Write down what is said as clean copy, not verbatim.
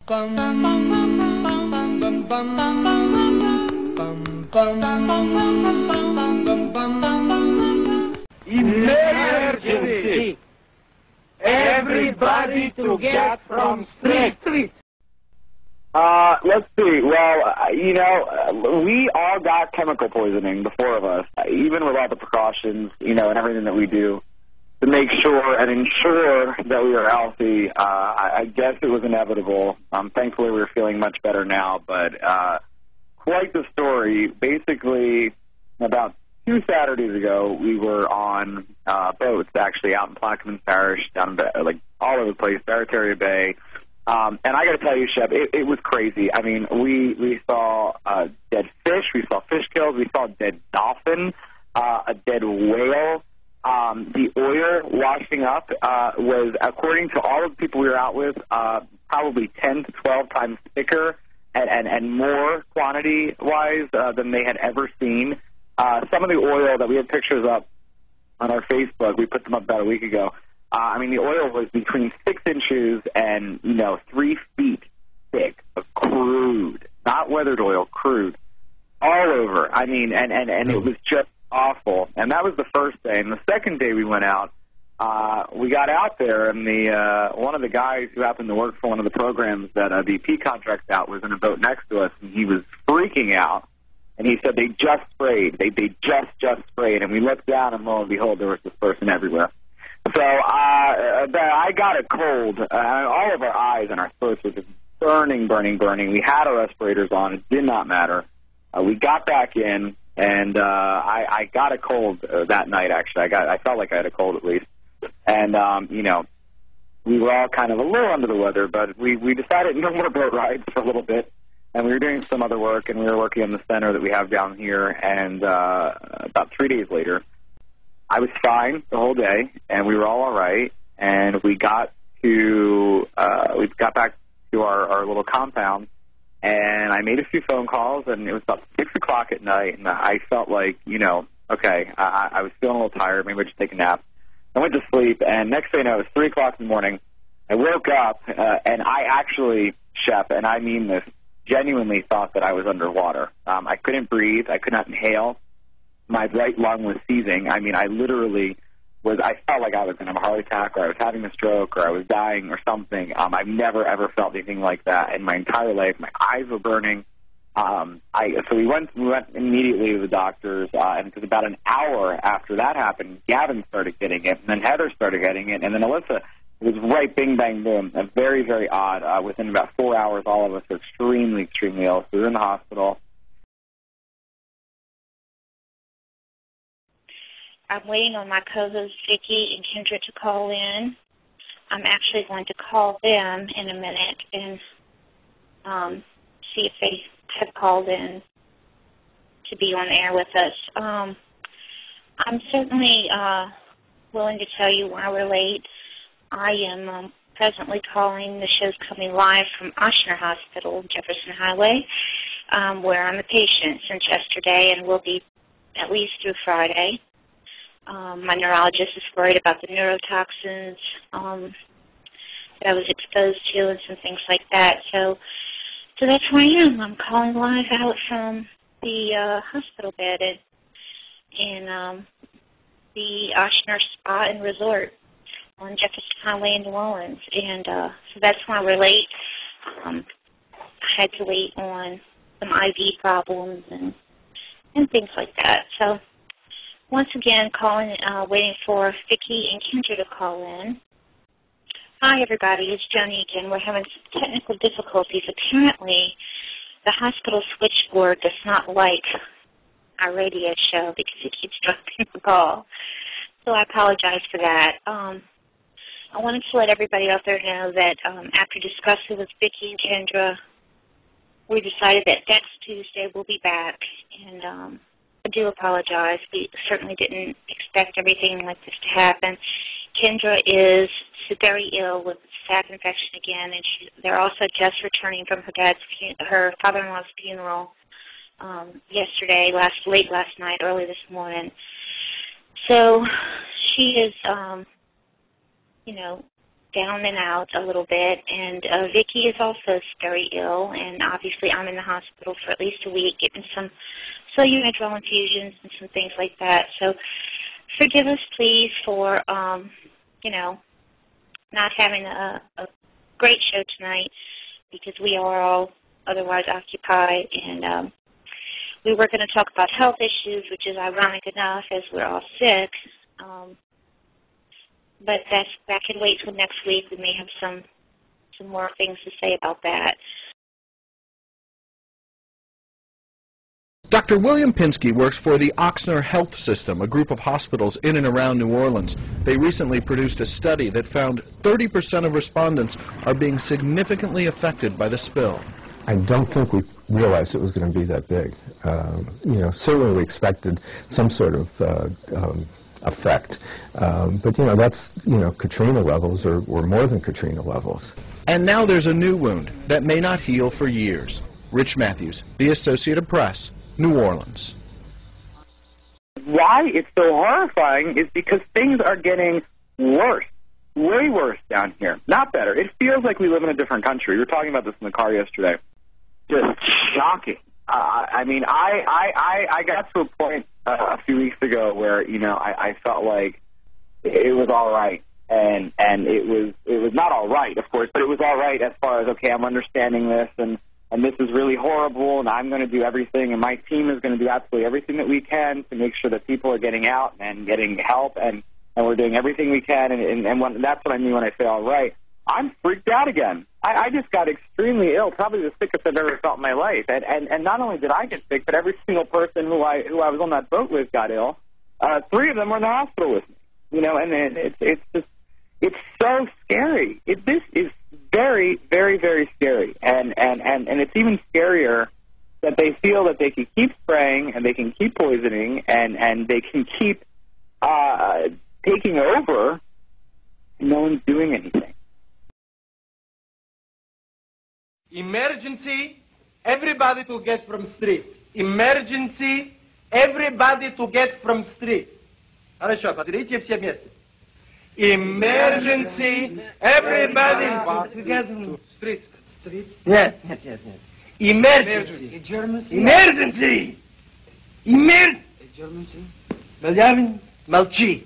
Emergency! Everybody to get from street! Let's see. Well, we all got chemical poisoning, the four of us, even with all the precautions, and everything that we do to make sure and ensure that we are healthy. I guess it was inevitable. Thankfully, we're feeling much better now, but quite the story. Basically, about 2 Saturdays ago, we were on boats, actually, out in Plaquemines Parish, down all over the place, Barataria Bay. And I got to tell you, Shep, it was crazy. I mean, we saw dead fish, we saw fish kills, we saw a dead dolphin, a dead whale. The oil washing up was, according to all of the people we were out with, probably 10 to 12 times thicker and more quantity-wise than they had ever seen. Some of the oil that we had pictures up on our Facebook, we put them up about a week ago. The oil was between 6 inches and, 3 feet thick, crude, not weathered oil, crude, all over. And it was just awful. And that was the first day. And the second day we went out, we got out there, and one of the guys who happened to work for one of the programs that BP contracts out was in a boat next to us, and he was freaking out. And he said they just sprayed. They just sprayed. And we looked down, and lo and behold, there was this person everywhere. So I got a cold. All of our eyes and our throats were just burning. We had our respirators on. It did not matter. We got back in, and I got a cold that night, actually. I felt like I had a cold at least. And, we were all kind of a little under the weather, but we decided no more boat rides for a little bit. And we were doing some other work, and we were working on the center that we have down here. And about 3 days later, I was fine the whole day, and we were all right. And we got back to our little compound, and I made a few phone calls, and it was about 6 o'clock at night, and I felt like, okay, I was feeling a little tired. Maybe I'd just take a nap. I went to sleep, and next thing you know, it was 3 o'clock in the morning. I woke up, and I actually, Shep, and I mean this, genuinely thought that I was underwater. I couldn't breathe. I could not inhale. My right lung was seizing. I literally I felt like I was going to have a heart attack, or I was having a stroke, or I was dying or something. I've never, ever felt anything like that in my entire life. My eyes were burning. So we went immediately to the doctors, and it was about an hour after that happened, Gavin started getting it, and then Heather started getting it, and then Alyssa. It was right, bing, bang, boom. Very, very odd. Within about 4 hours, all of us were extremely, extremely ill. So we were in the hospital. I'm waiting on my co-hosts, Vicki and Kendra, to call in. I'm actually going to call them in a minute and see if they have called in to be on air with us. I'm certainly willing to tell you why we're late. I am presently calling. The show's coming live from Ochsner Hospital, Jefferson Highway, where I'm a patient since yesterday and will be at least through Friday. My neurologist is worried about the neurotoxins that I was exposed to and some things like that. So that's where I am. I'm calling live out from the hospital bed in the Ochsner Spa and Resort on Jefferson Highway in New Orleans. And so that's why we're late. I had to wait on some IV problems and things like that. So once again, waiting for Vicki and Kendra to call in. Hi, everybody. It's Joni again. We're having some technical difficulties. Apparently, the hospital switchboard does not like our radio show because it keeps dropping the call. So I apologize for that. I wanted to let everybody out there know that after discussing with Vicki and Kendra, we decided that next Tuesday we'll be back. And I do apologize. We certainly didn't expect everything like this to happen. Kendra is very ill with staph infection again, and they're also just returning from her father-in-law's funeral yesterday, late last night, early this morning. So she is, down and out a little bit, and Vicky is also very ill, and obviously I'm in the hospital for at least a week getting some Solumedrol infusions and some things like that. So forgive us, please, for, not having a great show tonight because we are all otherwise occupied, and we were going to talk about health issues, which is ironic enough as we're all sick. But that can wait till next week. We may have some more things to say about that. Dr. William Pinsky works for the Ochsner Health System, a group of hospitals in and around New Orleans. They recently produced a study that found 30% of respondents are being significantly affected by the spill. I don't think we realized it was going to be that big. Certainly we expected some sort of effect. But that's, Katrina levels or more than Katrina levels. And now there's a new wound that may not heal for years. Rich Matthews, The Associated Press, New Orleans. Why it's so horrifying is because things are getting worse, way worse down here, not better. It feels like we live in a different country. We were talking about this in the car yesterday. Just shocking. I got to a point a few weeks ago where, I felt like it was all right. And it was not all right, of course, but it was all right as far as, okay, I'm understanding this, and this is really horrible, and I'm going to do everything, and my team is going to do absolutely everything that we can to make sure that people are getting out and getting help, and we're doing everything we can, and that's what I mean when I say all right. I'm freaked out again. I just got extremely ill, probably the sickest I've ever felt in my life, and not only did I get sick, but every single person who I was on that boat with got ill. 3 of them were in the hospital with me, and it's so scary. This is very, very, very scary, and it's even scarier that they feel that they can keep spraying and they can keep poisoning and they can keep taking over, and no one's doing anything. Emergency, everybody to get from street. Emergency, everybody to get from street. Хорошо, подойдите все вместе. Emergency, everybody to get from street. Нет. Emergency. Emergency. Emergency. Молчи.